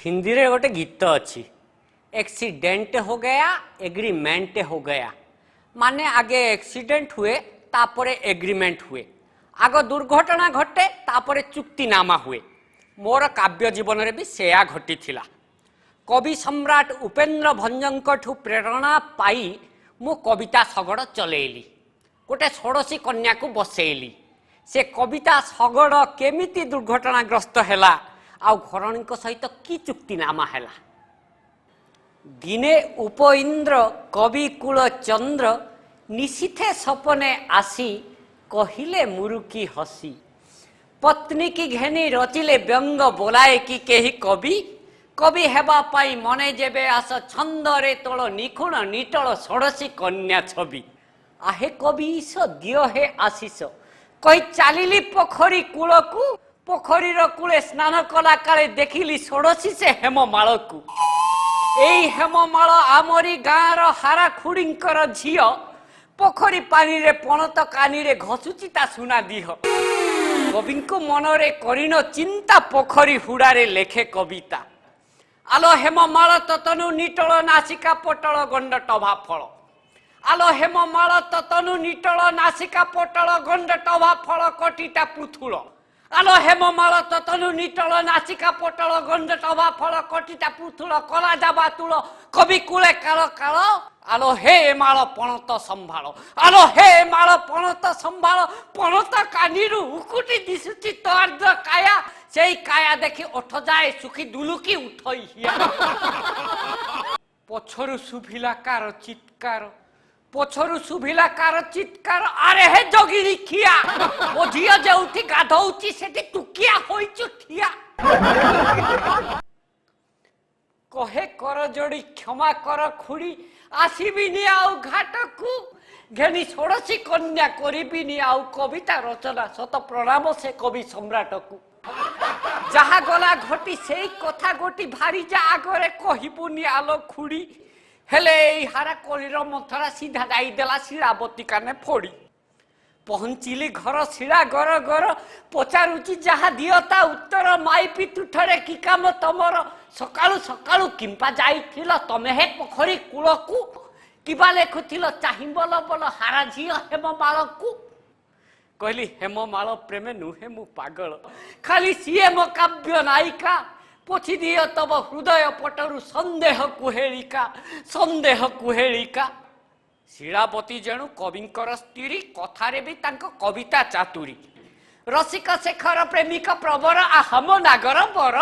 हिंदी रे गोटे गीत अच्छी एक्सीडेंट हो गया एग्रीमेंट हो गया माने आगे एक्सीडेंट हुए तापरे एग्रीमेंट हुए आग दुर्घटना घटे तापरे चुक्तिनामा हुए मोर काव्य जीवन रे भी सेया घटी थिला। कवि सम्राट उपेन्द्र भंजंकठू प्रेरणा पाई मु कविता शगड़ चलेली गोटे षोड़शी कन्या को बसेली से कविता शगड़ केमिति दुर्घटनाग्रस्त हैला आउ घरणी सहित कि चुक्तिनामा हैला। दिने उपइंद्र कवि कुल चंद्र निशिथे सपने आसी कहिले मुरुकी हसी पत्नी की घेनी रचिले व्यंग बोलाए कि केही कवि कवि हेबा पाई मने जेबे आस छंदरे तोल निखुण निटल षोड़शी कन्या छवि आहे कवि ईश दियो हे आशीष कही चलिली पोखरी कूलकू पोखरीर कूले स्नान कला काले देखिली षोड़शी से हेममाल को एई हेममाल आमरी गाँर हारा खुड़ींकर झियो पोखरी पानी रे पणत कानी रे घसुची ता सुना दीह कवि को मनरे करिनो चिंता पोखरी हुड़ारे लेखे कविता आलो हेममाल ततनु निटल नासिका पटल गंड टभा फल आलो हेममाल ततनु निटल नासिका पटल गंड टभा फल कटिटा पुथुल आलो हेममाल ततनु निटल नासिका पटल गंड टभा फल कटिटा पुथुल कला जाबा तुल कवि कूले काल काल आलो हे माल पणत संभाल आलो हे माल पणत संभाल पणत कानीरु उकुटी दिसुची तर्द काया सेई काया देखि ओठ जाए सुखी दुलुकी उठई हिया पछरु सुभिला कार चित्कार पछरु सुभिला कार चित्कार अरे हे जोगिनी खिया ओ झियो जे उठी गाधौची सेठी टुकिया होइचु ठिया कहे कर जोड़ी क्षमा कर खुड़ी आसीबिनी आउ घाटकू घेनी षोड़शी कन्या करिबिनी आउ कविता रचना सत प्रणाम से कवि सम्राट को जहा गला घटी से कथा गोटी भारी जा आगरे कहिबुनी आलो खुड़ी हेले हारा कलिर मथरा सीधा जाई देला शिरावती काने फोड़ी पहुंचिली घर शिरा गर गर पचारुची जहा दियता उत्तर माइपी तुठरे कि काम तमर सकाळु सकाळु किंपा जाइथिल तमे हे पोखरी कूलकू किबा लेखुथिल चाहि बल बल हारा झियो हेममाल को कहली हेममाल प्रेमे नुहे मु पागल खाली सीए मो काव्य नायिका पोछि दियो तब हृदय पटरु संदेह कुहेलिका शिरावती जेणु कविंकर स्त्री कथारे भी तांको कविता चातुरी रसिक शेखर प्रेमिक प्रवर आहम नागर बर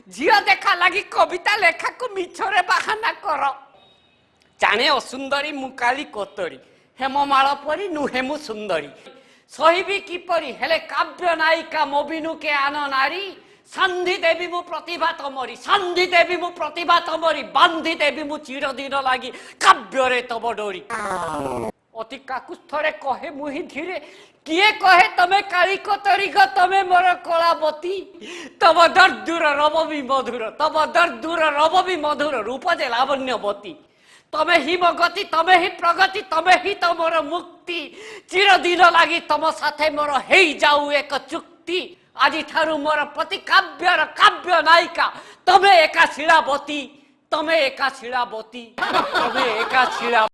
झियो देखा लगी कविता लेखा को मिछरे बाहाना कर जाने असुंदरी मुकाली कोतरी हेममाल परी नुहे मु सुंदरी सहिबी किपरी हेले काव्य नायिका मोबिनु के आन नारी संधि देवी मु प्रतिभा तमरी संधि देवी मु प्रतिभा तमरी बांधी देवी मु चिरदिन लागी काव्य रे तब डोरी अति काकुस्थरे कहे मुहि धीरे किए कहे तमे काली कोतरी ग तमे मोर कलावती तब दर्दुर रवबी मधुर तब दर्दुर रवबी मधुर रूप जे लावण्यवती तमे ही मगति तमे ही प्रगति तमे ही तमोर मुक्ति चिरदिन लागी तम साथे मोर हेई जाऊ एक चुक्ति आदि ठारू मोर प्रति काव्यर काव्य नायिका तमे एका शिलावती तमे एका शिलावती तमे एका शिला